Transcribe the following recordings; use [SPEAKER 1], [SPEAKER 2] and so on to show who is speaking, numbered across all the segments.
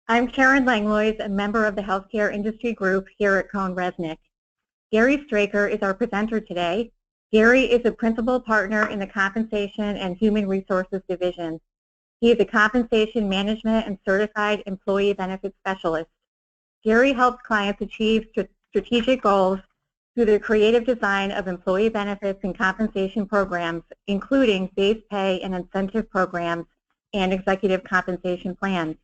[SPEAKER 1] I'm Karen Langlois, a member of the Healthcare Industry Group here at Cohn-Resnick. Gary Straker is our presenter today. Gary is a principal partner in the Compensation and Human Resources Division. He is a compensation management and certified employee benefits specialist. Gary helps clients achieve strategic goals through the creative design of employee benefits and compensation programs, including base pay and incentive programs and executive compensation plans.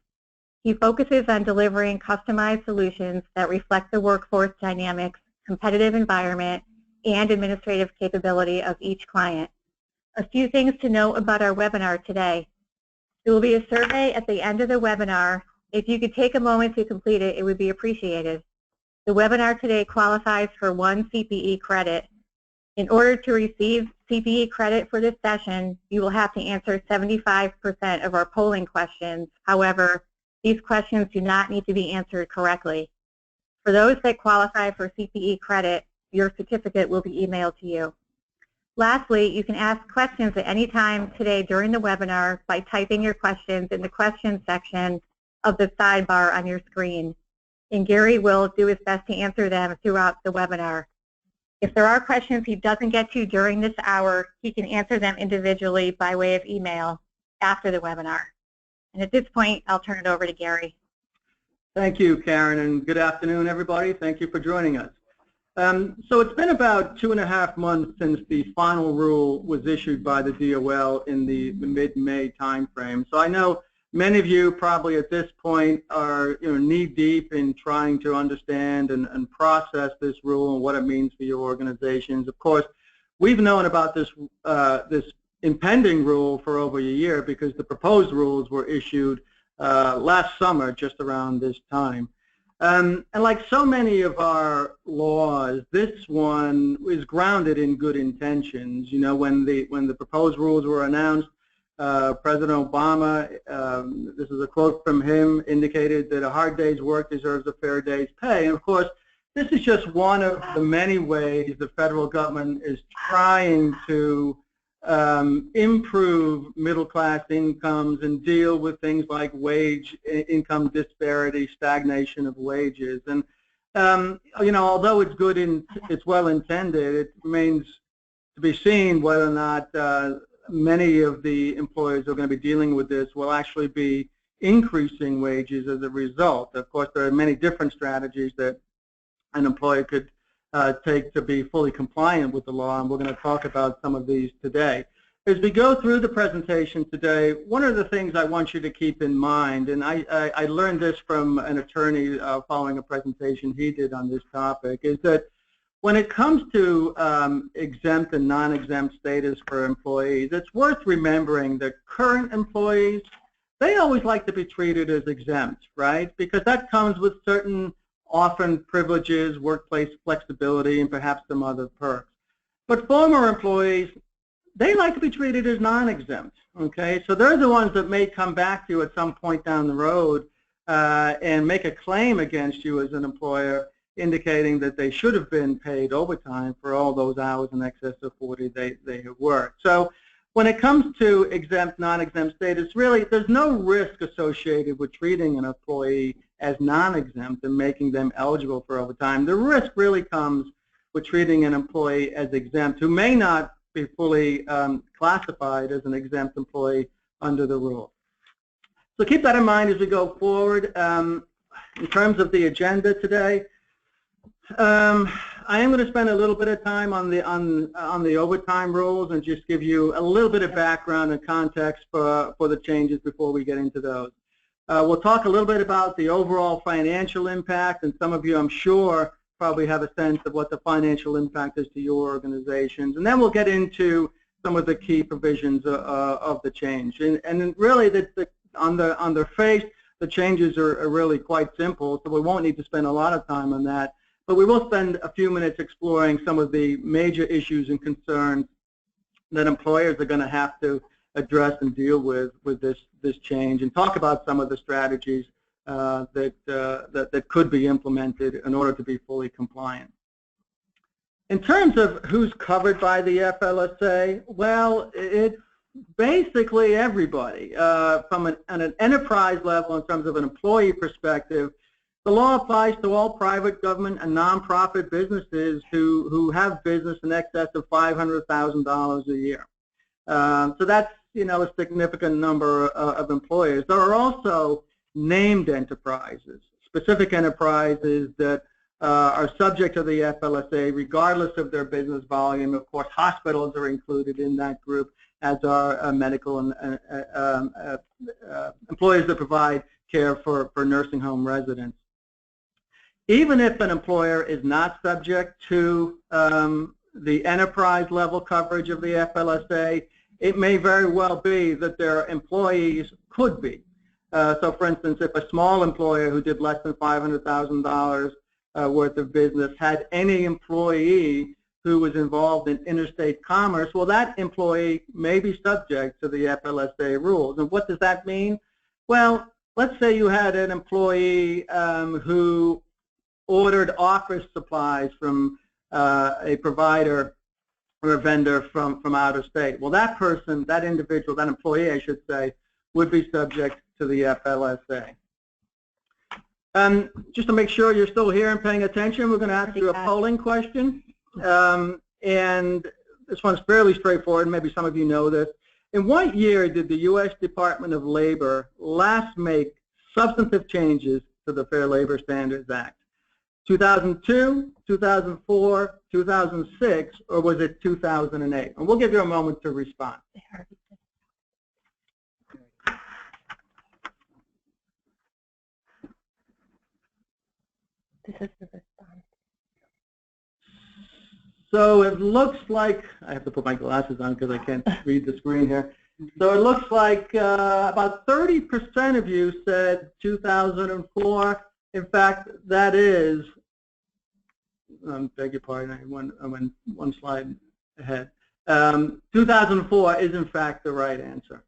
[SPEAKER 1] He focuses on delivering customized solutions that reflect the workforce dynamics, competitive environment, and administrative capability of each client. A few things to note about our webinar today. There will be a survey at the end of the webinar. If you could take a moment to complete it, it would be appreciated. The webinar today qualifies for 1 CPE credit. In order to receive CPE credit for this session, you will have to answer 75% of our polling questions. However, these questions do not need to be answered correctly. For those that qualify for CPE credit, your certificate will be emailed to you. Lastly, you can ask questions at any time today during the webinar by typing your questions in the questions section of the sidebar on your screen. And Gary will do his best to answer them throughout the webinar. If there are questions he doesn't get to during this hour, he can answer them individually by way of email after the webinar. And at this point, I'll turn it over to Gary.
[SPEAKER 2] Thank you, Karen, and good afternoon, everybody. Thank you for joining us. So it's been about 2.5 months since the final rule was issued by the DOL in the mid-May timeframe. So I know many of you probably at this point are knee-deep in trying to understand and process this rule and what it means for your organizations. Of course, we've known about this impending rule for over a year because the proposed rules were issued last summer, just around this time. And like so many of our laws, this one is grounded in good intentions. When the proposed rules were announced, President Obama, this is a quote from him, indicated that a hard day's work deserves a fair day's pay. And of course, this is just one of the many ways the federal government is trying to improve middle-class incomes and deal with things like wage income disparity, stagnation of wages. And although it's good and it's well intended, it remains to be seen whether or not many of the employers who are going to be dealing with this will actually be increasing wages as a result. Of course, there are many different strategies that an employer could take to be fully compliant with the law, and we're going to talk about some of these today. As we go through the presentation today, one of the things I want you to keep in mind, and I learned this from an attorney following a presentation he did on this topic, is that when it comes to exempt and non-exempt status for employees, it's worth remembering that current employees, they always like to be treated as exempt, right? Because that comes with certain often privileges, workplace flexibility, and perhaps some other perks. But former employees, they like to be treated as non-exempt, okay? So they're the ones that may come back to you at some point down the road and make a claim against you as an employer, indicating that they should have been paid overtime for all those hours in excess of 40 they have worked. So when it comes to exempt, non-exempt status, really there's no risk associated with treating an employee as non-exempt and making them eligible for overtime. The risk really comes with treating an employee as exempt who may not be fully classified as an exempt employee under the rule. So keep that in mind as we go forward. In terms of the agenda today, I am going to spend a little bit of time on the overtime rules and just give you a little bit of background and context for the changes before we get into those. We'll talk a little bit about the overall financial impact, and some of you, I'm sure, probably have a sense of what the financial impact is to your organizations. And then we'll get into some of the key provisions of the change. And really, on their face, the changes are really quite simple, so we won't need to spend a lot of time on that. But we will spend a few minutes exploring some of the major issues and concerns that employers are going to have to address and deal with this change, and talk about some of the strategies that could be implemented in order to be fully compliant. In terms of who's covered by the FLSA, well, it's basically everybody. From an enterprise level, in terms of an employee perspective, the law applies to all private, government, and nonprofit businesses who have business in excess of $500,000 a year. So that's, a significant number of employers. There are also named enterprises, specific enterprises that are subject to the FLSA regardless of their business volume. Of course, hospitals are included in that group, as are medical and employers that provide care for nursing home residents. Even if an employer is not subject to the enterprise level coverage of the FLSA, it may very well be that their employees could be. So for instance, if a small employer who did less than $500,000 worth of business had any employee who was involved in interstate commerce, well, that employee may be subject to the FLSA rules. And what does that mean? Well, let's say you had an employee who ordered office supplies from a provider or a vendor from out of state. Well, that person, that individual, that employee, I should say, would be subject to the FLSA. Just to make sure you're still here and paying attention, we're going to ask you a polling question. And this one's fairly straightforward. Maybe some of you know this. In what year did the U.S. Department of Labor last make substantive changes to the Fair Labor Standards Act? 2002, 2004, 2006, or was it 2008? And we'll give you a moment to respond.
[SPEAKER 1] This is the response.
[SPEAKER 2] So it looks like, I have to put my glasses on because I can't read the screen here. So it looks like about 30% of you said 2004. In fact, that is, beg your pardon, I went one slide ahead. 2004 is in fact the right answer.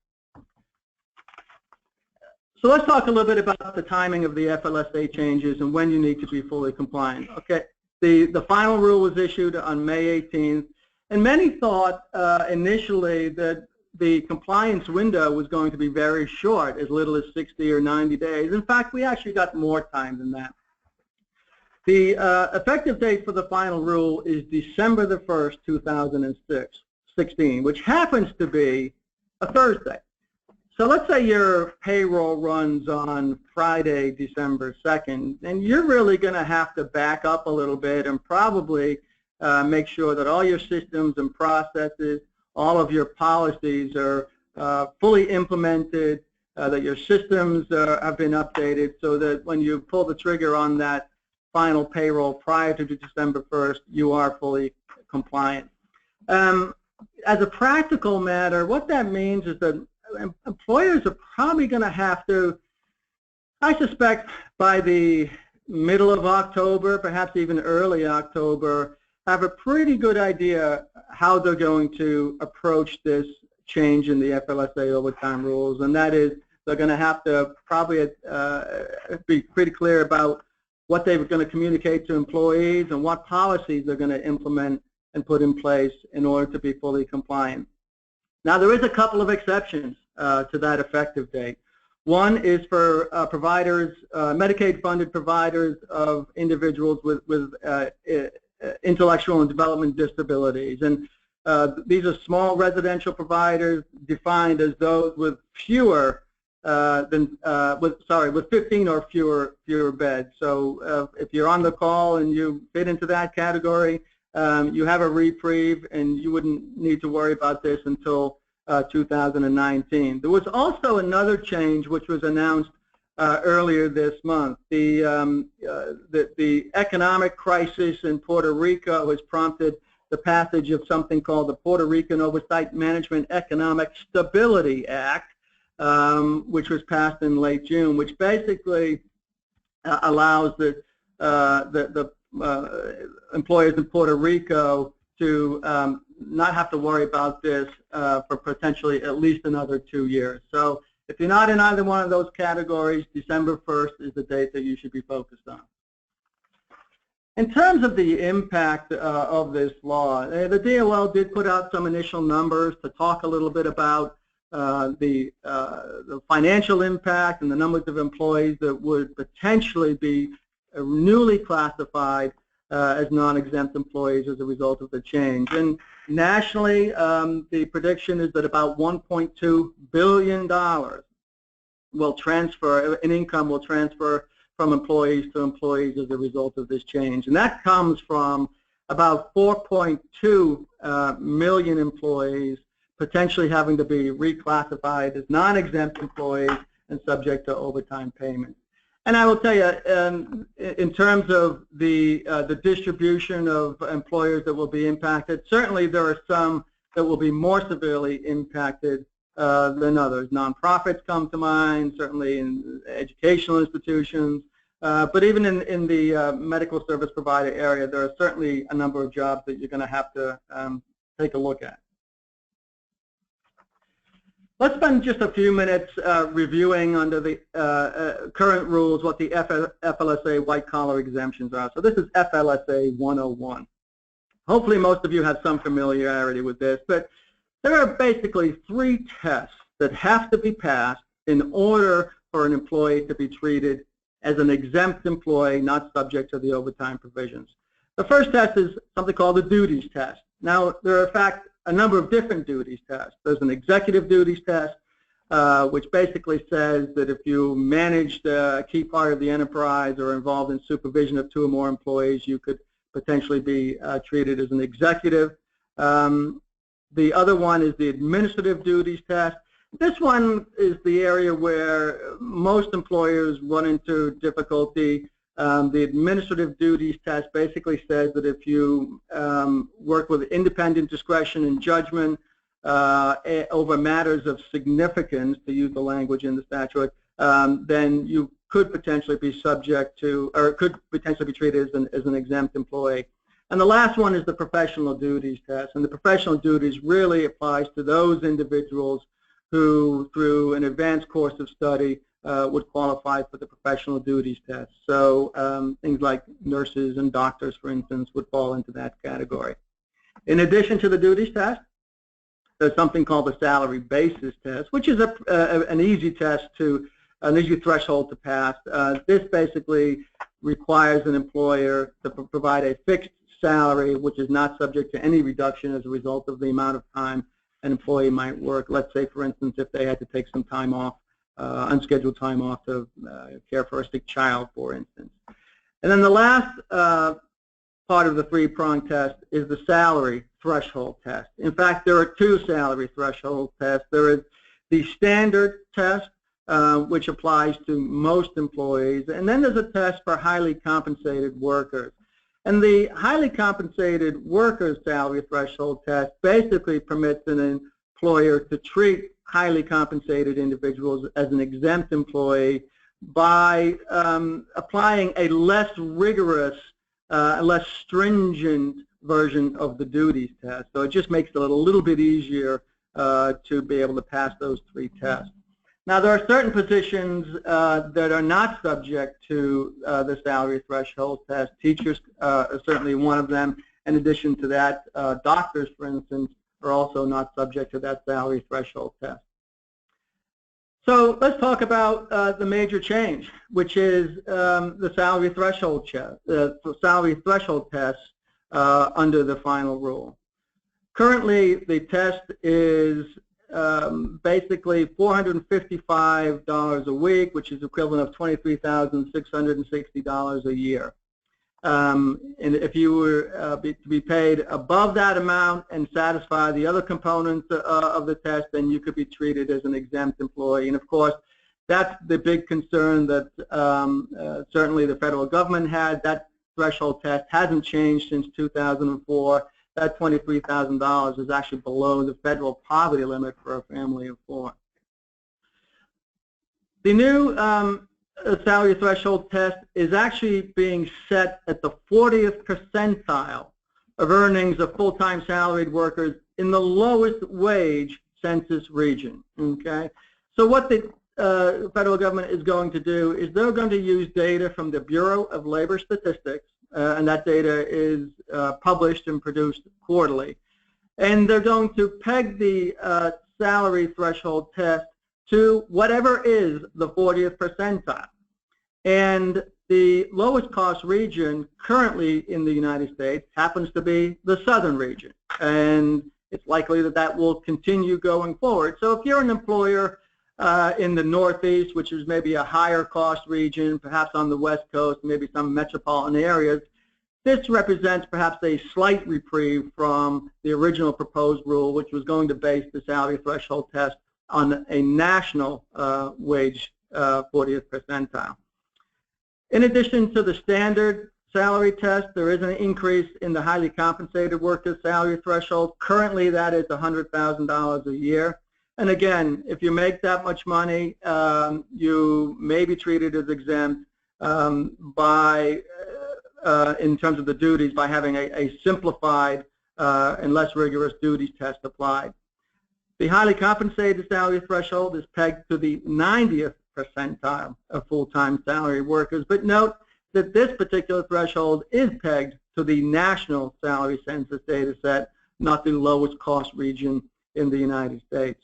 [SPEAKER 2] So let's talk a little bit about the timing of the FLSA changes and when you need to be fully compliant. Okay, the final rule was issued on May 18th, and many thought initially that the compliance window was going to be very short, as little as 60 or 90 days. In fact, we actually got more time than that. The effective date for the final rule is December the 1st, 2016, which happens to be a Thursday. So let's say your payroll runs on Friday, December 2nd, and you're really going to have to back up a little bit and probably make sure that all your systems and processes, all of your policies are fully implemented, that your systems have been updated so that when you pull the trigger on that final payroll prior to December 1st, you are fully compliant. As a practical matter, what that means is that employers are probably going to have to, I suspect by the middle of October, perhaps even early October, have a pretty good idea how they're going to approach this change in the FLSA overtime rules, and that is they're going to have to probably be pretty clear about what they're going to communicate to employees and what policies they're going to implement and put in place in order to be fully compliant. Now, there is a couple of exceptions to that effective date. One is for providers, Medicaid-funded providers of individuals with intellectual and development disabilities, and these are small residential providers defined as those with fewer with 15 or fewer beds. So if you're on the call and you fit into that category, you have a reprieve, and you wouldn't need to worry about this until 2019. There was also another change which was announced earlier this month. The economic crisis in Puerto Rico has prompted the passage of something called the Puerto Rican Oversight Management Economic Stability Act, which was passed in late June, which basically allows the employers in Puerto Rico to not have to worry about this for potentially at least another 2 years. So if you're not in either one of those categories, December 1st is the date that you should be focused on. In terms of the impact of this law, the DOL did put out some initial numbers to talk a little bit about the financial impact and the numbers of employees that would potentially be newly classified as non-exempt employees as a result of the change. And nationally, the prediction is that about $1.2 billion will transfer, in income will transfer from employees to employees as a result of this change. And that comes from about 4.2 million employees potentially having to be reclassified as non-exempt employees and subject to overtime payments. And I will tell you, in terms of the distribution of employers that will be impacted, certainly there are some that will be more severely impacted than others. Nonprofits come to mind, certainly in educational institutions, but even in the medical service provider area, there are certainly a number of jobs that you're going to have to take a look at. Let's spend just a few minutes reviewing under the current rules what the FLSA white-collar exemptions are. So this is FLSA 101. Hopefully most of you have some familiarity with this, but there are basically 3 tests that have to be passed in order for an employee to be treated as an exempt employee not subject to the overtime provisions. The first test is something called the duties test. Now, there are in fact a number of different duties tests. There's an executive duties test, which basically says that if you managed a key part of the enterprise or involved in supervision of 2 or more employees, you could potentially be treated as an executive. The other one is the administrative duties test. This one is the area where most employers run into difficulty. The administrative duties test basically says that if you work with independent discretion and judgment over matters of significance, to use the language in the statute, then you could potentially be subject to, or could potentially be treated as an exempt employee. And the last one is the professional duties test. And the professional duties really applies to those individuals who, through an advanced course of study, would qualify for the professional duties test. So things like nurses and doctors, for instance, would fall into that category. In addition to the duties test, there's something called the salary basis test, which is an easy test to, an easy threshold to pass. This basically requires an employer to provide a fixed salary, which is not subject to any reduction as a result of the amount of time an employee might work. Let's say, for instance, if they had to take some time off, unscheduled time off to care for a sick child, for instance. And then the last part of the 3-prong test is the salary threshold test. In fact, there are 2 salary threshold tests. There is the standard test, which applies to most employees, and then there's a test for highly compensated workers. And the highly compensated workers salary threshold test basically permits an employer to treat highly compensated individuals as an exempt employee by applying a less rigorous, less stringent version of the duties test. So it just makes it a little bit easier to be able to pass those 3 tests. Now, there are certain positions that are not subject to the salary threshold test. Teachers are certainly one of them. In addition to that, doctors, for instance, are also not subject to that salary threshold test. So let's talk about the major change, which is the salary threshold test under the final rule. Currently, the test is basically $455 a week, which is equivalent of $23,660 a year. And if you were to be paid above that amount and satisfy the other components of the test, then you could be treated as an exempt employee. And of course, that's the big concern that certainly the federal government had. That threshold test hasn't changed since 2004. That $23,000 is actually below the federal poverty limit for a family of 4. The new salary threshold test is actually being set at the 40th percentile of earnings of full-time salaried workers in the lowest wage census region. Okay, so what the federal government is going to do is they're going to use data from the Bureau of Labor Statistics, and that data is published and produced quarterly. And they're going to peg the salary threshold test to whatever is the 40th percentile. And the lowest cost region currently in the United States happens to be the southern region. And it's likely that that will continue going forward. So if you're an employer in the Northeast, which is maybe a higher cost region, perhaps on the West Coast, maybe some metropolitan areas, this represents perhaps a slight reprieve from the original proposed rule, which was going to base the salary threshold test on a national wage 40th percentile. In addition to the standard salary test, there is an increase in the highly compensated workers' salary threshold. Currently, that is $100,000 a year. And again, if you make that much money, you may be treated as exempt in terms of the duties by having a simplified and less rigorous duties test applied. The highly compensated salary threshold is pegged to the 90th percentile of full-time salary workers, but note that this particular threshold is pegged to the national salary census data set, not the lowest cost region in the United States.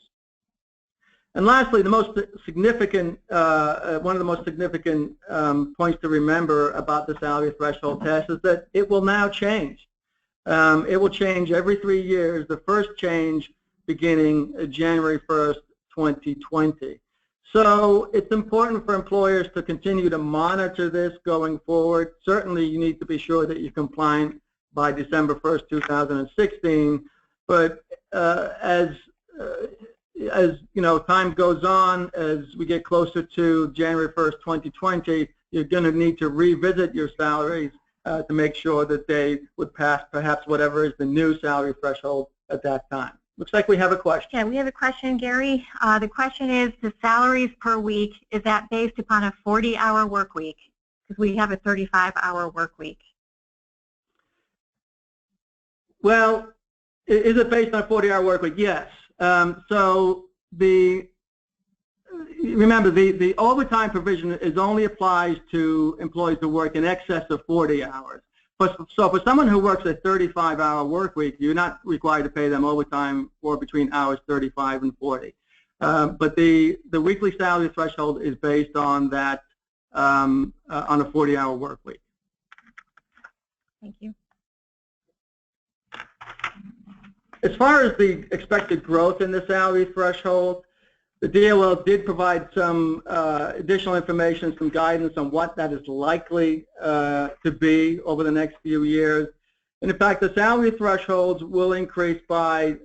[SPEAKER 2] And lastly, the most significant, one of the most significant points to remember about the salary threshold test is that it will now change. It will change every 3 years, the first change beginning January 1st, 2020. So it's important for employers to continue to monitor this going forward. Certainly you need to be sure that you're compliant by December 1st, 2016, but as you know, time goes on, as we get closer to January 1st, 2020, you're going to need to revisit your salaries to make sure that they would pass perhaps whatever is the new salary threshold at that time. Looks like we have a question.
[SPEAKER 1] Yeah, we have a question, Gary. The question is, the salaries per week, is that based upon a 40-hour work week? Because we have a 35-hour work week.
[SPEAKER 2] Well, is it based on a 40-hour work week? Yes. So remember, the overtime provision is only applies to employees who work in excess of 40 hours. So for someone who works a 35-hour work week, you're not required to pay them overtime for between hours 35 and 40. But the weekly salary threshold is based on that, on a 40-hour work week.
[SPEAKER 1] Thank you.
[SPEAKER 2] As far as the expected growth in the salary threshold, the DOL did provide some additional information, some guidance on what that is likely to be over the next few years. And in fact, the salary thresholds will increase by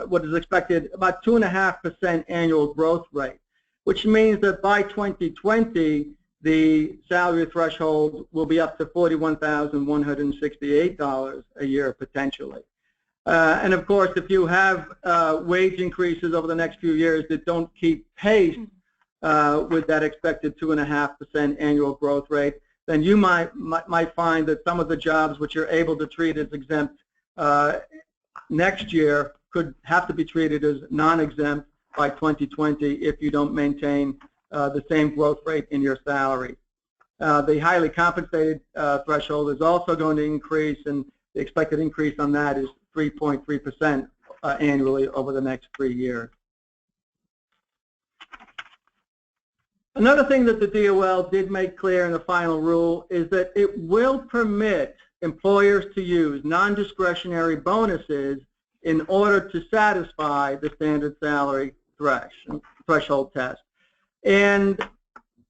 [SPEAKER 2] what is expected about 2.5% annual growth rate, which means that by 2020, the salary threshold will be up to $41,168 a year potentially. And of course, if you have wage increases over the next few years that don't keep pace with that expected 2.5% annual growth rate, then you might find that some of the jobs which you're able to treat as exempt next year could have to be treated as non-exempt by 2020 if you don't maintain the same growth rate in your salary. The highly compensated threshold is also going to increase, and the expected increase on that is 3.3% annually over the next 3 years. Another thing that the DOL did make clear in the final rule is that it will permit employers to use non-discretionary bonuses in order to satisfy the standard salary threshold test. And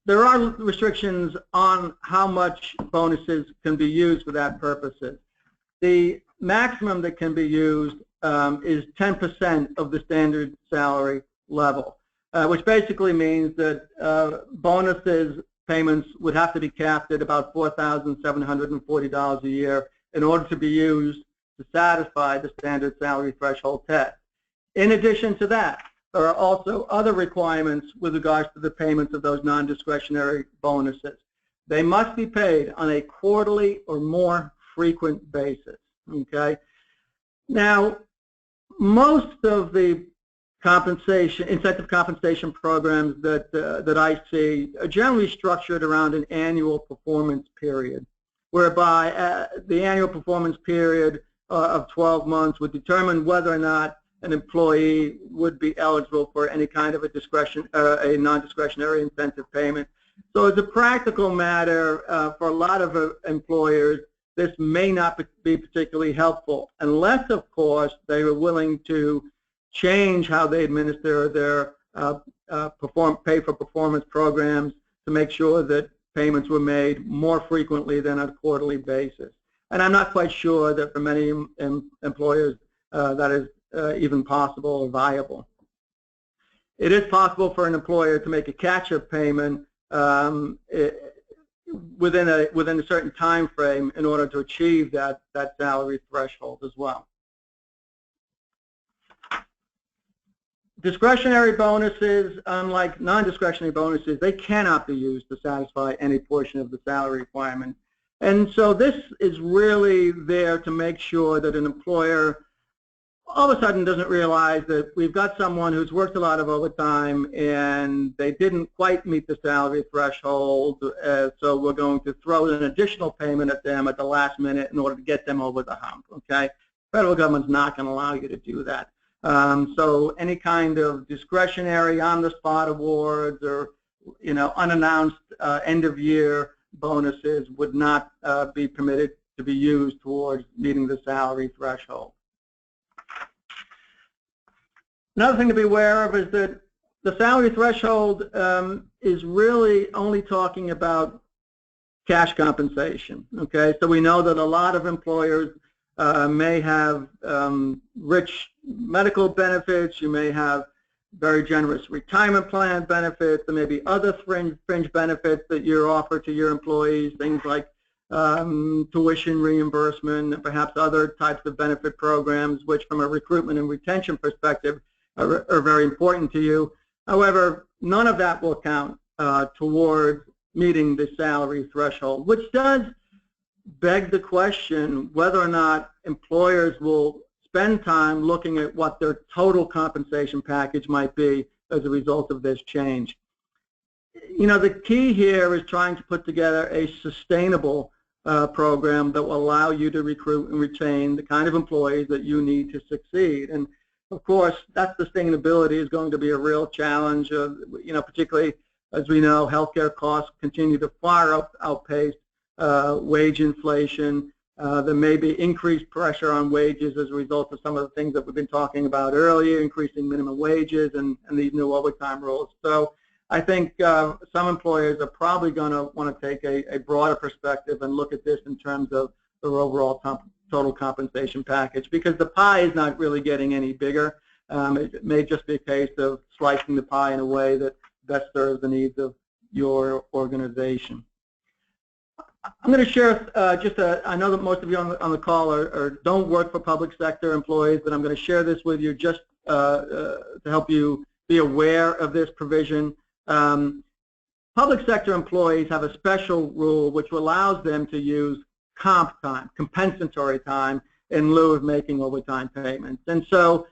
[SPEAKER 2] there are restrictions on how much bonuses can be used for that purposes. The maximum that can be used is 10% of the standard salary level, which basically means that bonuses payments would have to be capped at about $4,740 a year in order to be used to satisfy the standard salary threshold test. In addition to that, there are also other requirements with regards to the payments of those non-discretionary bonuses. They must be paid on a quarterly or more frequent basis. Okay. Now, most of the incentive compensation programs that I see are generally structured around an annual performance period. whereby the annual performance period of 12 months would determine whether or not an employee would be eligible for any kind of a non-discretionary incentive payment. So as a practical matter, for a lot of employers, this may not be particularly helpful, unless, of course, they were willing to change how they administer their pay-for-performance programs to make sure that payments were made more frequently than on a quarterly basis. And I'm not quite sure that for many employers that is even possible or viable. It is possible for an employer to make a catch-up payment within a certain time frame in order to achieve that salary threshold as well. Discretionary bonuses, unlike non-discretionary bonuses, they cannot be used to satisfy any portion of the salary requirement. And so this is really there to make sure that an employer all of a sudden doesn't realize that we've got someone who's worked a lot of overtime and they didn't quite meet the salary threshold, so we're going to throw an additional payment at them at the last minute in order to get them over the hump, okay? Federal government's not going to allow you to do that. So any kind of discretionary on-the-spot awards or, unannounced end-of-year bonuses would not be permitted to be used towards meeting the salary threshold. Another thing to be aware of is that the salary threshold is really only talking about cash compensation, okay? So we know that a lot of employers may have rich medical benefits, you may have very generous retirement plan benefits, there may be other fringe benefits that you offer to your employees, things like tuition reimbursement and perhaps other types of benefit programs, which from a recruitment and retention perspective are very important to you. However, none of that will count towards meeting the salary threshold, which does beg the question whether or not employers will spend time looking at what their total compensation package might be as a result of this change. The key here is trying to put together a sustainable program that will allow you to recruit and retain the kind of employees that you need to succeed. And of course, that sustainability is going to be a real challenge, particularly as we know, healthcare costs continue to far outpace wage inflation. There may be increased pressure on wages as a result of some of the things that we've been talking about earlier, increasing minimum wages and these new overtime rules. So I think some employers are probably going to want to take a broader perspective and look at this in terms of their overall total compensation package, because the pie is not really getting any bigger. It may just be a case of slicing the pie in a way that best serves the needs of your organization. I'm going to share I know that most of you on the call don't work for public sector employees, but I'm going to share this with you just to help you be aware of this provision. Public sector employees have a special rule which allows them to use comp time, compensatory time, in lieu of making overtime payments. And so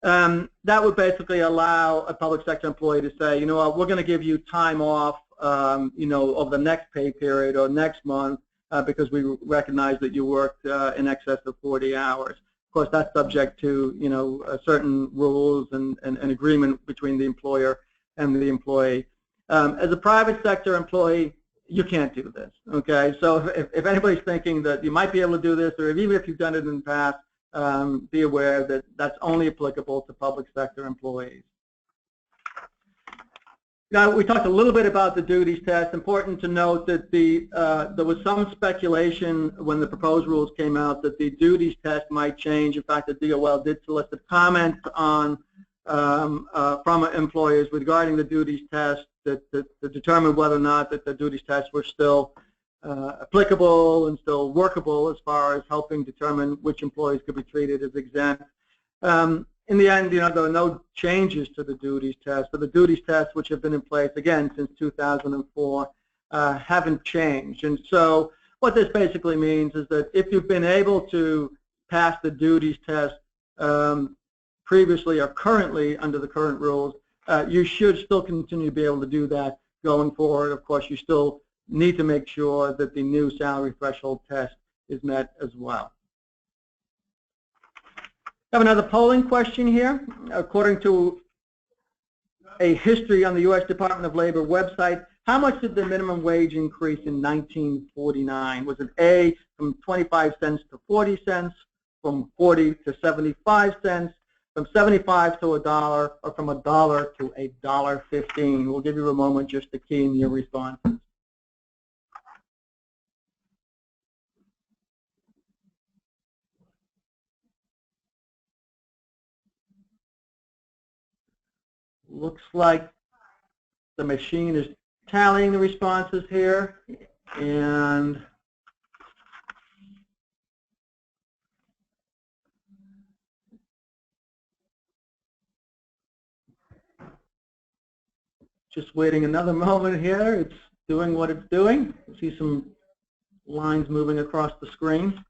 [SPEAKER 2] that would basically allow a public sector employee to say, you know what, we're going to give you time off over the next pay period or next month because we recognize that you worked in excess of 40 hours. Of course, that's subject to certain rules and agreement between the employer and the employee. As a private sector employee, you can't do this, okay? So if anybody's thinking that you might be able to do this, or even if you've done it in the past, be aware that that's only applicable to public sector employees. Now, we talked a little bit about the duties test. Important to note that there was some speculation when the proposed rules came out that the duties test might change. In fact, the DOL did solicit comments on from employers regarding the duties test to determine whether or not that the duties tests were still applicable and still workable as far as helping determine which employees could be treated as exempt. In the end, there were no changes to the duties test, but the duties tests, which have been in place again since 2004, haven't changed. And so what this basically means is that if you've been able to pass the duties test previously or currently under the current rules, you should still continue to be able to do that going forward. Of course, you still need to make sure that the new salary threshold test is met as well. I have another polling question here. According to a history on the U.S. Department of Labor website, how much did the minimum wage increase in 1949? Was it A, from 25 cents to 40 cents, from 40 to 75 cents, from 75 to $1, or from $1 to $1.15? We'll give you a moment just to key in your responses. Looks like the machine is tallying the responses here, and just waiting another moment here. It's doing what it's doing. You see some lines moving across the screen.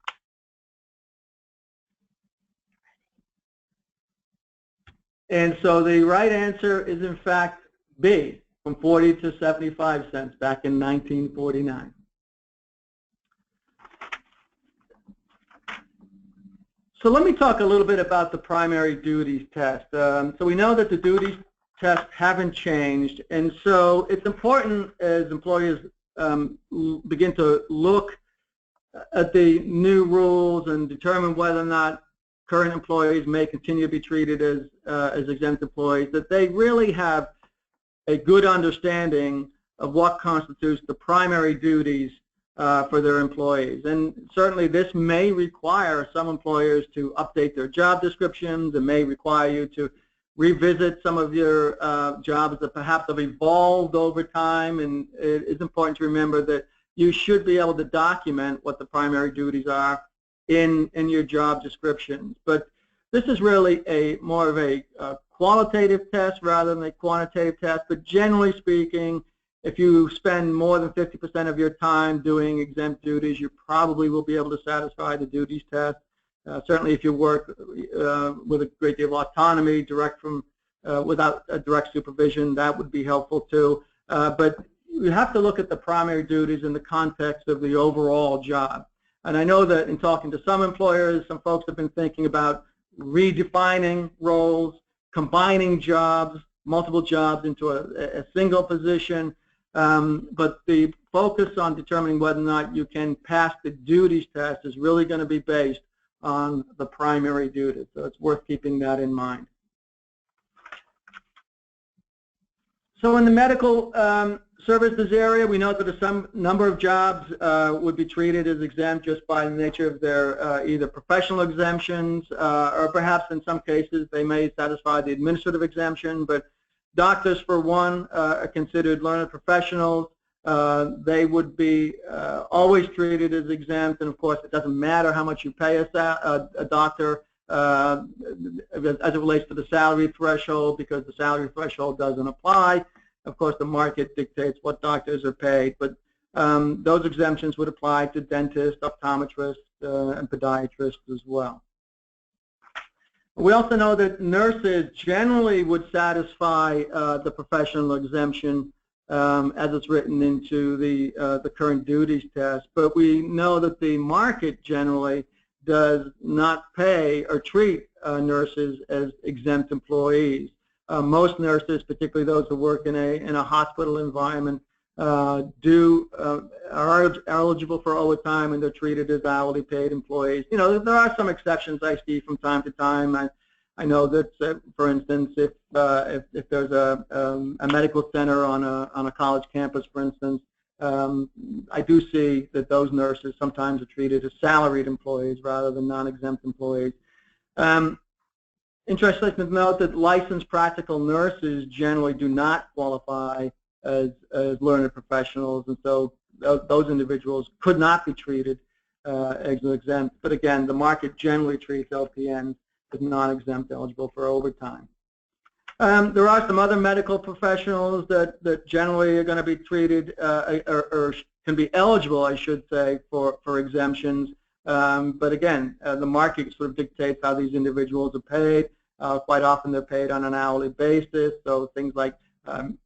[SPEAKER 2] And so the right answer is in fact B, from 40 to 75 cents back in 1949. So let me talk a little bit about the primary duties test. So we know that the duties tests haven't changed, and so it's important as employers begin to look at the new rules and determine whether or not current employees may continue to be treated as exempt employees, that they really have a good understanding of what constitutes the primary duties for their employees. And certainly this may require some employers to update their job descriptions. It may require you to revisit some of your jobs that perhaps have evolved over time, and it is important to remember that you should be able to document what the primary duties are in your job descriptions. But this is really more of a qualitative test rather than a quantitative test, but generally speaking, if you spend more than 50% of your time doing exempt duties, you probably will be able to satisfy the duties test. Certainly if you work with a great deal of autonomy, without a direct supervision, that would be helpful too. But you have to look at the primary duties in the context of the overall job. And I know that in talking to some employers, some folks have been thinking about redefining roles, combining jobs, multiple jobs into a single position. But the focus on determining whether or not you can pass the duties test is really going to be based on the primary duties. So it's worth keeping that in mind. So in the medical services area, we know that some number of jobs would be treated as exempt just by the nature of their either professional exemptions or perhaps in some cases they may satisfy the administrative exemption. But doctors, for one, are considered learned professionals. They would be always treated as exempt, and of course it doesn't matter how much you pay a doctor as it relates to the salary threshold, because the salary threshold doesn't apply. Of course, the market dictates what doctors are paid, but those exemptions would apply to dentists, optometrists, and podiatrists as well. We also know that nurses generally would satisfy the professional exemption as it's written into the current duties test, but we know that the market generally does not pay or treat nurses as exempt employees. Most nurses, particularly those who work in a hospital environment, are eligible for overtime, and they're treated as hourly paid employees. You know, there are some exceptions I see from time to time. I know that, for instance, if there's a medical center on a college campus, for instance, I do see that those nurses sometimes are treated as salaried employees rather than non-exempt employees. Interesting to note that licensed practical nurses generally do not qualify as learned professionals, and so those individuals could not be treated as exempt. But again, the market generally treats LPNs as non-exempt, eligible for overtime. There are some other medical professionals that generally are going to be treated or can be eligible, I should say, for exemptions. But again, the market sort of dictates how these individuals are paid. Quite often they're paid on an hourly basis, so things like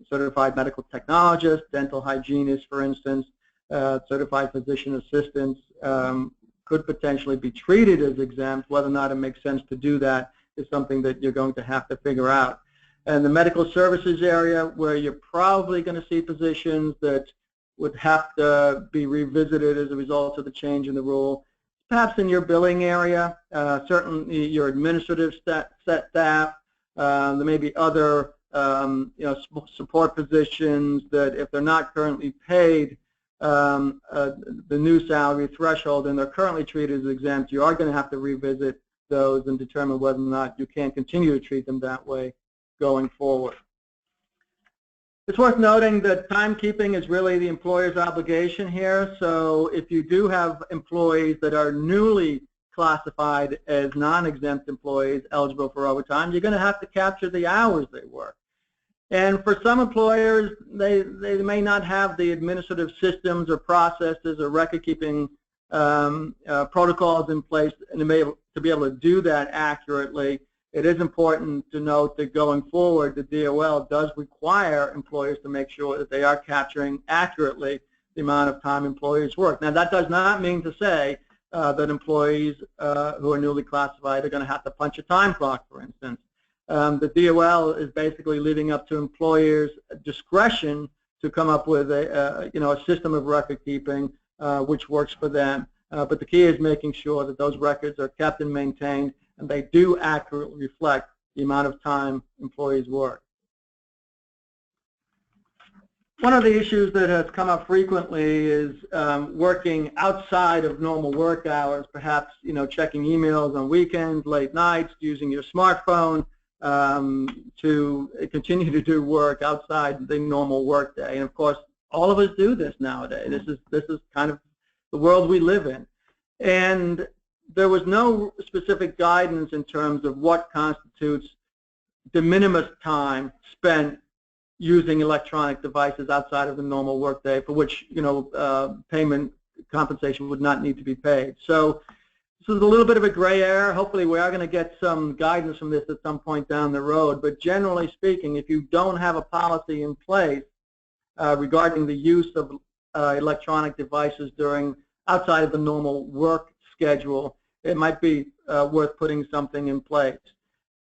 [SPEAKER 2] certified medical technologists, dental hygienists, for instance, certified physician assistants could potentially be treated as exempt. Whether or not it makes sense to do that is something that you're going to have to figure out. And the medical services area, where you're probably going to see positions that would have to be revisited as a result of the change in the rule, perhaps in your billing area, certainly your administrative staff. There may be other support positions that, if they're not currently paid the new salary threshold and they're currently treated as exempt, you are going to have to revisit those and determine whether or not you can continue to treat them that way going forward. It's worth noting that timekeeping is really the employer's obligation here. So if you do have employees that are newly classified as non-exempt employees eligible for overtime, you're going to have to capture the hours they work. And for some employers, they may not have the administrative systems or processes or record-keeping protocols in place and to be able to do that accurately. It is important to note that going forward, the DOL does require employers to make sure that they are capturing accurately the amount of time employees work. Now, that does not mean to say that employees who are newly classified are going to have to punch a time clock, for instance. The DOL is basically leaving up to employers' discretion to come up with a system of record keeping which works for them. But the key is making sure that those records are kept and maintained, and they do accurately reflect the amount of time employees work. One of the issues that has come up frequently is working outside of normal work hours, perhaps checking emails on weekends, late nights, using your smartphone to continue to do work outside the normal work day. And of course, all of us do this nowadays. This is kind of the world we live in. And there was no specific guidance in terms of what constitutes de minimis time spent using electronic devices outside of the normal workday, for which payment compensation would not need to be paid. So this is a little bit of a gray area. Hopefully we are going to get some guidance from this at some point down the road. But generally speaking, if you don't have a policy in place regarding the use of electronic devices outside of the normal work schedule, it might be worth putting something in place.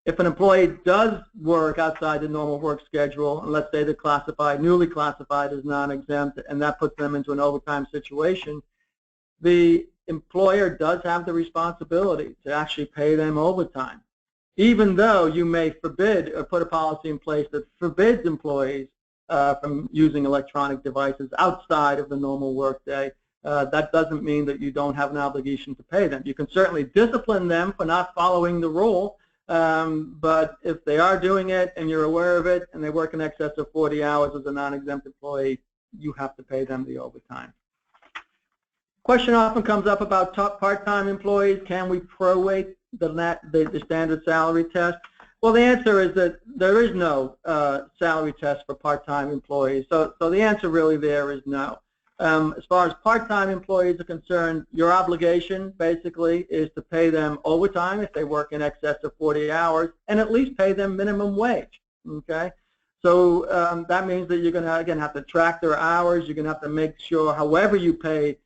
[SPEAKER 2] If an employee does work outside the normal work schedule, and let's say they're newly classified as non-exempt, and that puts them into an overtime situation, the employer does have the responsibility to actually pay them overtime, even though you may forbid or put a policy in place that forbids employees from using electronic devices outside of the normal workday. That doesn't mean that you don't have an obligation to pay them. You can certainly discipline them for not following the rule, but if they are doing it and you're aware of it and they work in excess of 40 hours as a non-exempt employee, you have to pay them the overtime. Question often comes up about part-time employees. Can we prorate the standard salary test? Well, the answer is that there is no salary test for part-time employees. So the answer really there is no. As far as part-time employees are concerned, your obligation basically is to pay them overtime if they work in excess of 40 hours, and at least pay them minimum wage. Okay, so that means that you're going to again have to track their hours. You're going to have to make sure, however you pay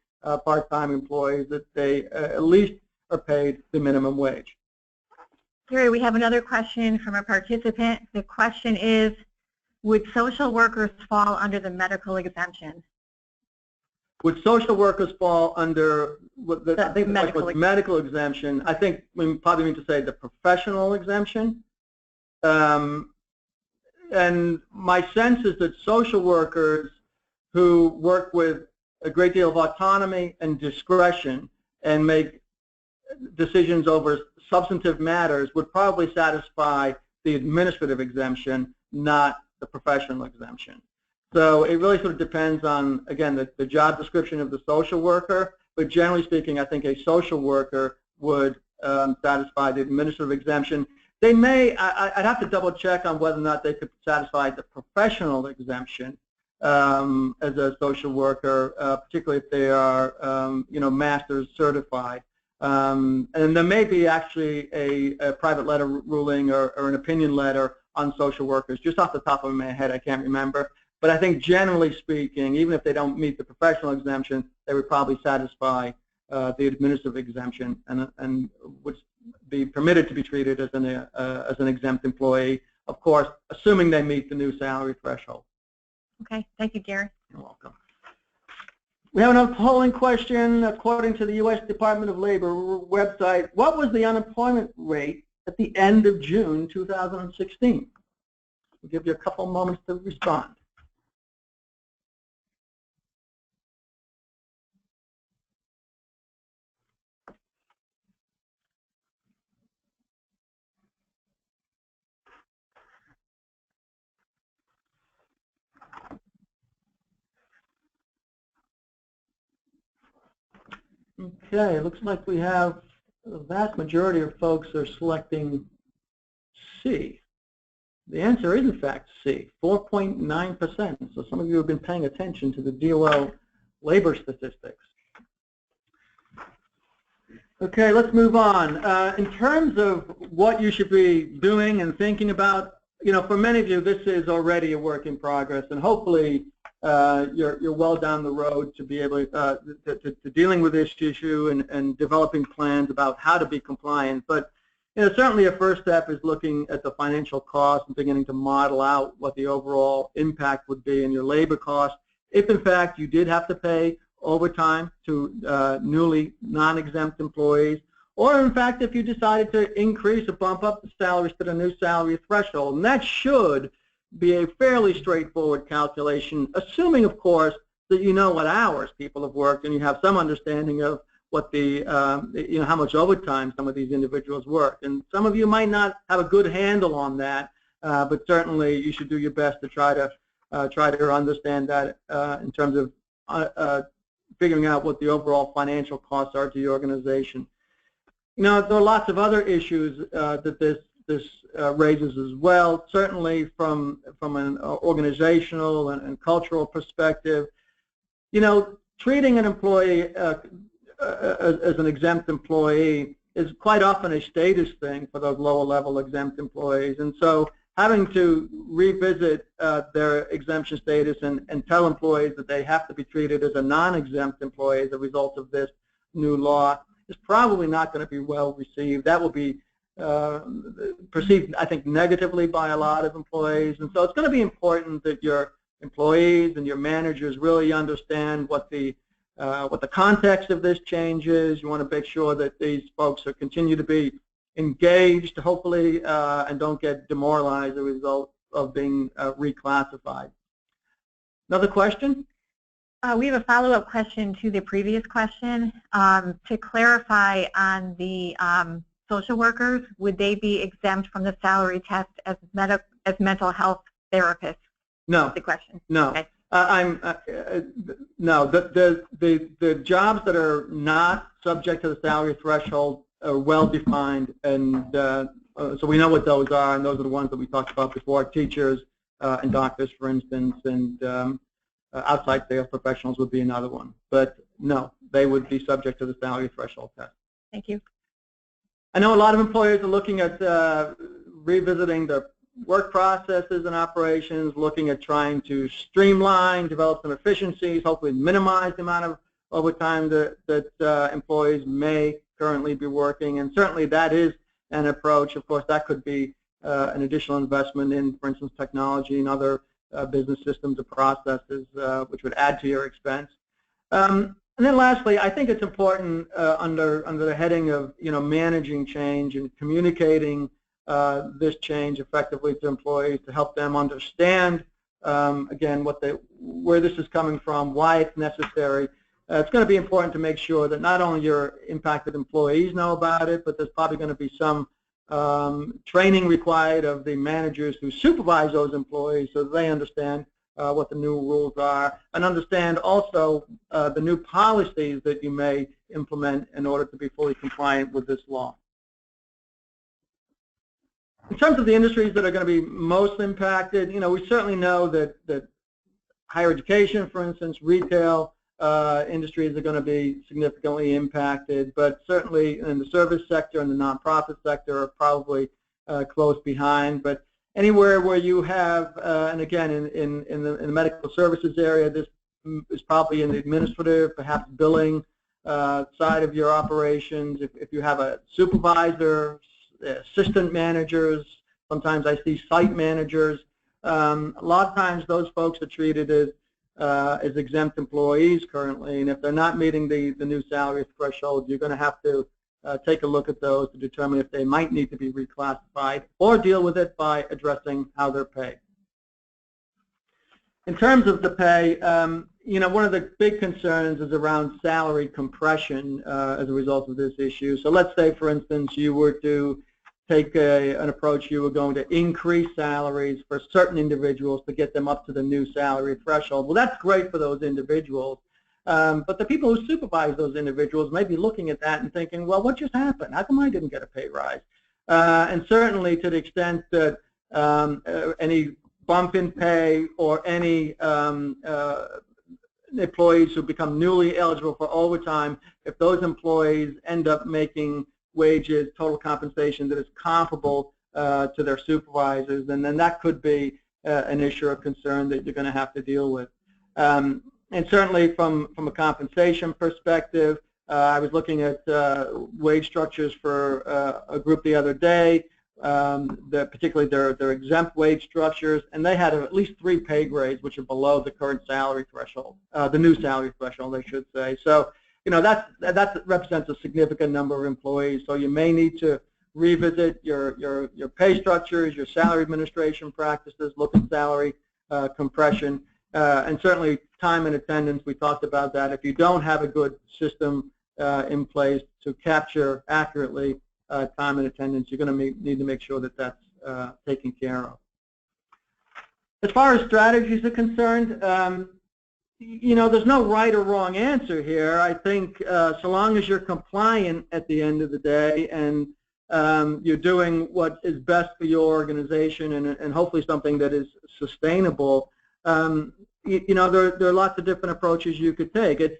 [SPEAKER 2] part-time employees, that they at least are paid the minimum wage.
[SPEAKER 1] Gary, we have another question from a participant. The question is, would social workers fall under the medical exemption?
[SPEAKER 2] Would social workers fall under
[SPEAKER 1] the
[SPEAKER 2] medical exemption? I think we probably mean to say the professional exemption. And my sense is that social workers who work with a great deal of autonomy and discretion and make decisions over substantive matters would probably satisfy the administrative exemption, not the professional exemption. So it really sort of depends on, again, the job description of the social worker, but generally speaking, I think a social worker would satisfy the administrative exemption. They may, I'd have to double check on whether or not they could satisfy the professional exemption as a social worker, particularly if they are, master's certified. And there may be actually a private letter ruling or an opinion letter on social workers. Just off the top of my head, I can't remember. But I think generally speaking, even if they don't meet the professional exemption, they would probably satisfy the administrative exemption and would be permitted to be treated as an exempt employee, of course, assuming they meet the new salary threshold.
[SPEAKER 1] Okay, thank you, Gary.
[SPEAKER 2] You're welcome. We have another polling question. According to the U.S. Department of Labor website, what was the unemployment rate at the end of June 2016? We'll give you a couple moments to respond. Okay, it looks like we have the vast majority of folks are selecting C. The answer is in fact C, 4.9%. So some of you have been paying attention to the DOL labor statistics. Okay, let's move on. In terms of what you should be doing and thinking about, for many of you, this is already a work in progress, and hopefully you're well down the road to be able to dealing with this issue and developing plans about how to be compliant. But certainly a first step is looking at the financial cost and beginning to model out what the overall impact would be in your labor costs if in fact you did have to pay overtime to newly non-exempt employees, or in fact if you decided to increase or bump up the salaries to the new salary threshold. And that should be a fairly straightforward calculation, assuming of course that you know what hours people have worked and you have some understanding of what the how much overtime some of these individuals work. And some of you might not have a good handle on that, but certainly you should do your best to try to understand that in terms of figuring out what the overall financial costs are to your organization. There are lots of other issues that this raises as well. Certainly from an organizational and cultural perspective, treating an employee as an exempt employee is quite often a status thing for those lower level exempt employees, and so having to revisit their exemption status and tell employees that they have to be treated as a non-exempt employee as a result of this new law is probably not going to be well received. That will be perceived, I think, negatively by a lot of employees, and so it's going to be important that your employees and your managers really understand what the context of this change is. You want to make sure that these folks continue to be engaged, hopefully, and don't get demoralized as a result of being reclassified. Another question?
[SPEAKER 1] We have a follow-up question to the previous question. To clarify on the social workers, would they be exempt from the salary test as mental health therapists?
[SPEAKER 2] No.
[SPEAKER 1] That's the question.
[SPEAKER 2] No.
[SPEAKER 1] Okay.
[SPEAKER 2] No. The jobs that are not subject to the salary threshold are well defined, and so we know what those are, and those are the ones that we talked about before: teachers and doctors, for instance, and outside sales professionals would be another one. But no, they would be subject to the salary threshold test.
[SPEAKER 1] Thank you.
[SPEAKER 2] I know a lot of employers are looking at revisiting their work processes and operations, looking at trying to streamline, develop some efficiencies, hopefully minimize the amount of overtime that employees may currently be working, and certainly that is an approach. Of course, that could be an additional investment in, for instance, technology and other business systems or processes, which would add to your expense. And then lastly, I think it's important under the heading of managing change and communicating this change effectively to employees to help them understand again where this is coming from, why it's necessary. It's going to be important to make sure that not only your impacted employees know about it, but there's probably going to be some training required of the managers who supervise those employees so that they understand what the new rules are, and understand also the new policies that you may implement in order to be fully compliant with this law. In terms of the industries that are going to be most impacted, we certainly know that higher education, for instance, retail industries are going to be significantly impacted, but certainly in the service sector and the nonprofit sector are probably close behind. But Anywhere where you have, and again, in the medical services area, this is probably in the administrative, perhaps billing side of your operations. If you have a supervisor, assistant managers, sometimes I see site managers. A lot of times those folks are treated as exempt employees currently, and if they're not meeting the new salary threshold, you're going to have to take a look at those to determine if they might need to be reclassified or deal with it by addressing how they're paid. In terms of the pay, one of the big concerns is around salary compression as a result of this issue. So let's say, for instance, you were to take an approach, you were going to increase salaries for certain individuals to get them up to the new salary threshold. Well, that's great for those individuals. But the people who supervise those individuals may be looking at that and thinking, well, what just happened? How come I didn't get a pay rise? And certainly to the extent that any bump in pay or any employees who become newly eligible for overtime, if those employees end up making wages, total compensation that is comparable to their supervisors, then that could be an issue or concern that you're going to have to deal with. And certainly from a compensation perspective, I was looking at wage structures for a group the other day, particularly their exempt wage structures, and they had at least 3 pay grades which are below the current salary threshold, the new salary threshold, I should say. So, that represents a significant number of employees. So you may need to revisit your pay structures, your salary administration practices, look at salary compression. And certainly time and attendance, we talked about that. If you don't have a good system in place to capture accurately time and attendance, you're going to need to make sure that that's taken care of. As far as strategies are concerned, there's no right or wrong answer here. I think so long as you're compliant at the end of the day and you're doing what is best for your organization and hopefully something that is sustainable, there are lots of different approaches you could take. It's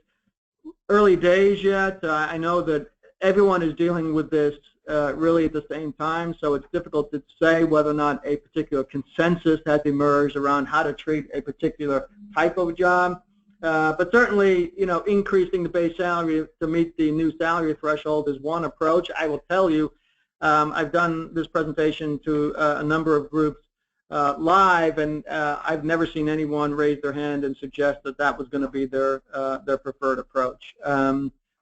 [SPEAKER 2] early days yet. I know that everyone is dealing with this really at the same time, so it's difficult to say whether or not a particular consensus has emerged around how to treat a particular type of job. But certainly, increasing the base salary to meet the new salary threshold is one approach. I will tell you, I've done this presentation to a number of groups live, and I've never seen anyone raise their hand and suggest that was going to be their preferred approach.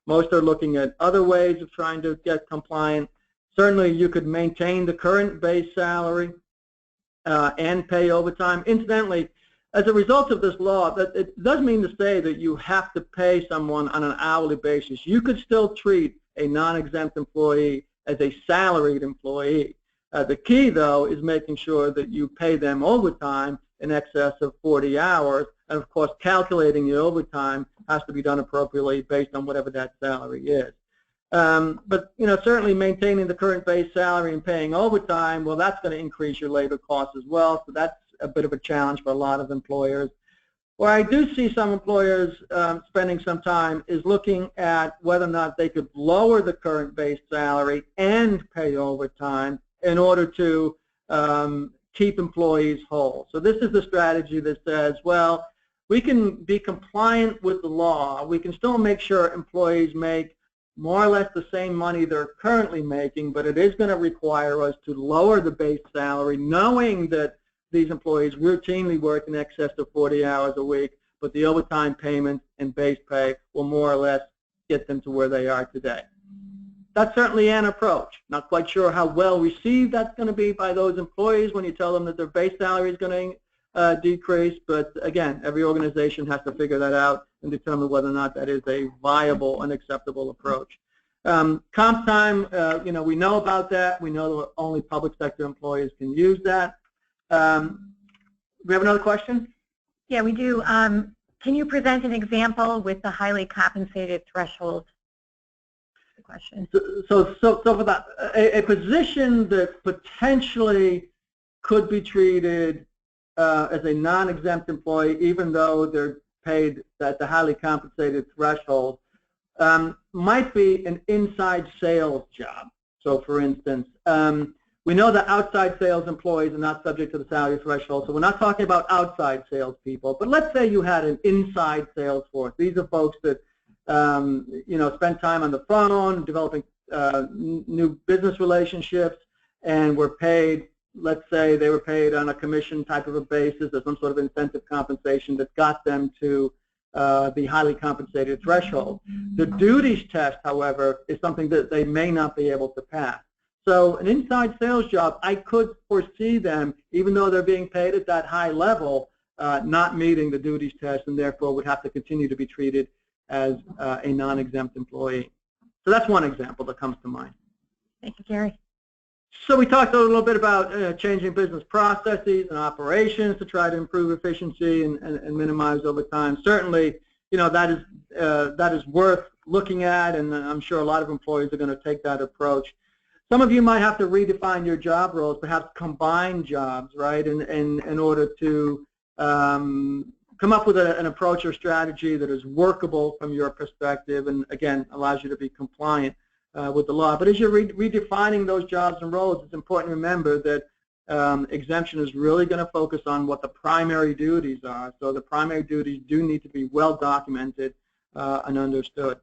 [SPEAKER 2] Most are looking at other ways of trying to get compliant. Certainly, you could maintain the current base salary and pay overtime. Incidentally, as a result of this law, it does mean to say that you have to pay someone on an hourly basis. You could still treat a non-exempt employee as a salaried employee. The key, though, is making sure that you pay them overtime in excess of 40 hours. And, of course, calculating the overtime has to be done appropriately based on whatever that salary is. But, certainly maintaining the current base salary and paying overtime, well, that's going to increase your labor costs as well. So that's a bit of a challenge for a lot of employers. Where I do see some employers spending some time is looking at whether or not they could lower the current base salary and pay overtime in order to keep employees whole. So this is the strategy that says, well, we can be compliant with the law. We can still make sure employees make more or less the same money they're currently making, but it is going to require us to lower the base salary, knowing that these employees routinely work in excess of 40 hours a week, but the overtime payments and base pay will more or less get them to where they are today. That's certainly an approach. Not quite sure how well received that's going to be by those employees when you tell them that their base salary is going to decrease, but again, every organization has to figure that out and determine whether or not that is a viable and acceptable approach. Comp time, we know about that. We know that only public sector employees can use that. We have another question?
[SPEAKER 1] Yeah, we do. Can you present an example with the highly compensated threshold? Question.
[SPEAKER 2] So for that, a position that potentially could be treated as a non-exempt employee, even though they're paid at the highly compensated threshold, might be an inside sales job. So, for instance, We know that outside sales employees are not subject to the salary threshold, so we're not talking about outside sales people. But let's say you had an inside sales force. These are folks that spend time on the phone, developing new business relationships, and were paid. Let's say they were paid on a commission type of a basis or some sort of incentive compensation that got them to the highly compensated threshold. The duties test, however, is something that they may not be able to pass. So an inside sales job, I could foresee them, even though they're being paid at that high level, not meeting the duties test, and therefore would have to continue to be treated as a non-exempt employee. So that's one example that comes to mind.
[SPEAKER 1] Thank you, Gary.
[SPEAKER 2] So we talked a little bit about changing business processes and operations to try to improve efficiency and minimize overtime. Certainly, that is worth looking at, and I'm sure a lot of employees are going to take that approach. Some of you might have to redefine your job roles, perhaps combine jobs, right, in order to come up with an approach or strategy that is workable from your perspective and, again, allows you to be compliant with the law. But as you're redefining those jobs and roles, it's important to remember that exemption is really going to focus on what the primary duties are. So the primary duties do need to be well documented and understood.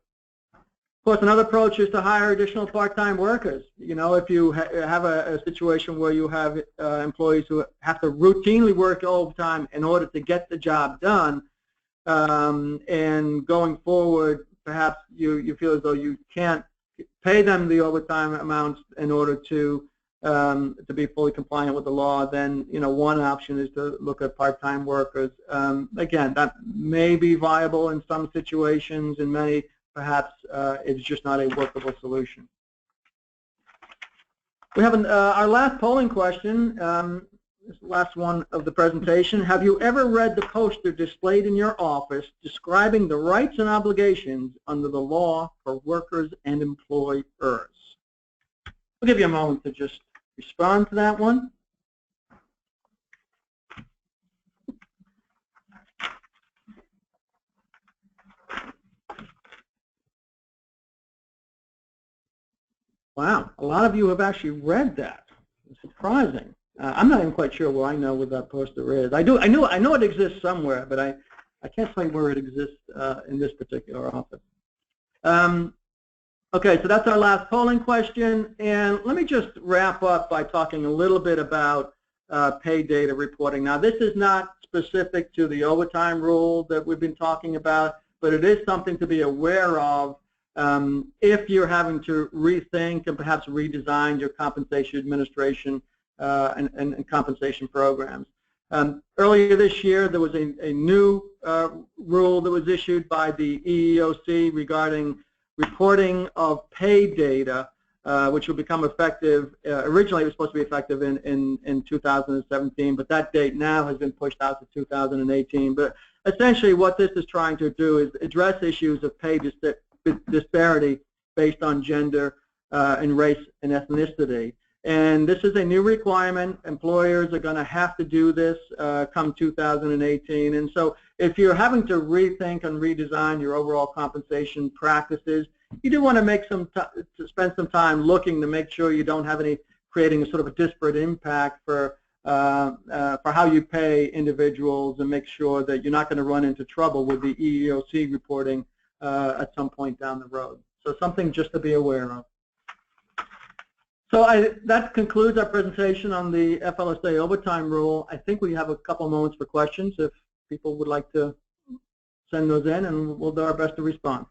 [SPEAKER 2] Of course, another approach is to hire additional part-time workers. If you have a situation where you have employees who have to routinely work overtime in order to get the job done, and going forward, perhaps you feel as though you can't pay them the overtime amounts in order to be fully compliant with the law, then one option is to look at part-time workers. Again, that may be viable in some situations. In many, perhaps it's just not a workable solution. We have our last polling question, this is the last one of the presentation. Have you ever read the poster displayed in your office describing the rights and obligations under the law for workers and employers? I'll give you a moment to just respond to that one. Wow, a lot of you have actually read that. It's surprising. I'm not even quite sure where I know where that poster is. I know it exists somewhere, but I can't tell you where it exists in this particular office. Okay, so that's our last polling question, and let me just wrap up by talking a little bit about pay data reporting. Now, this is not specific to the overtime rule that we've been talking about, but it is something to be aware of if you're having to rethink and perhaps redesign your compensation administration and compensation programs. Earlier this year, there was a new rule that was issued by the EEOC regarding reporting of pay data, which will become effective. Originally, it was supposed to be effective in 2017, but that date now has been pushed out to 2018. But essentially, what this is trying to do is address issues of pay disparity based on gender and race and ethnicity. And this is a new requirement. Employers are going to have to do this come 2018. And so if you're having to rethink and redesign your overall compensation practices, you do want to spend some time looking to make sure you don't have creating a sort of a disparate impact for how you pay individuals, and make sure that you're not going to run into trouble with the EEOC reporting at some point down the road. So something just to be aware of. So that concludes our presentation on the FLSA overtime rule. I think we have a couple moments for questions if people would like to send those in, and we'll do our best to respond.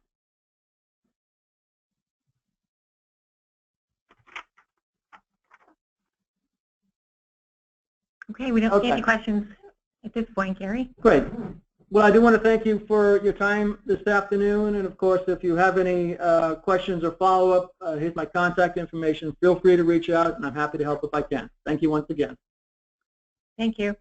[SPEAKER 1] Okay, we don't see any questions at this point, Gary.
[SPEAKER 2] Great. Well, I do want to thank you for your time this afternoon, and of course, if you have any questions or follow-up, here's my contact information. Feel free to reach out, and I'm happy to help if I can. Thank you once again.
[SPEAKER 1] Thank you.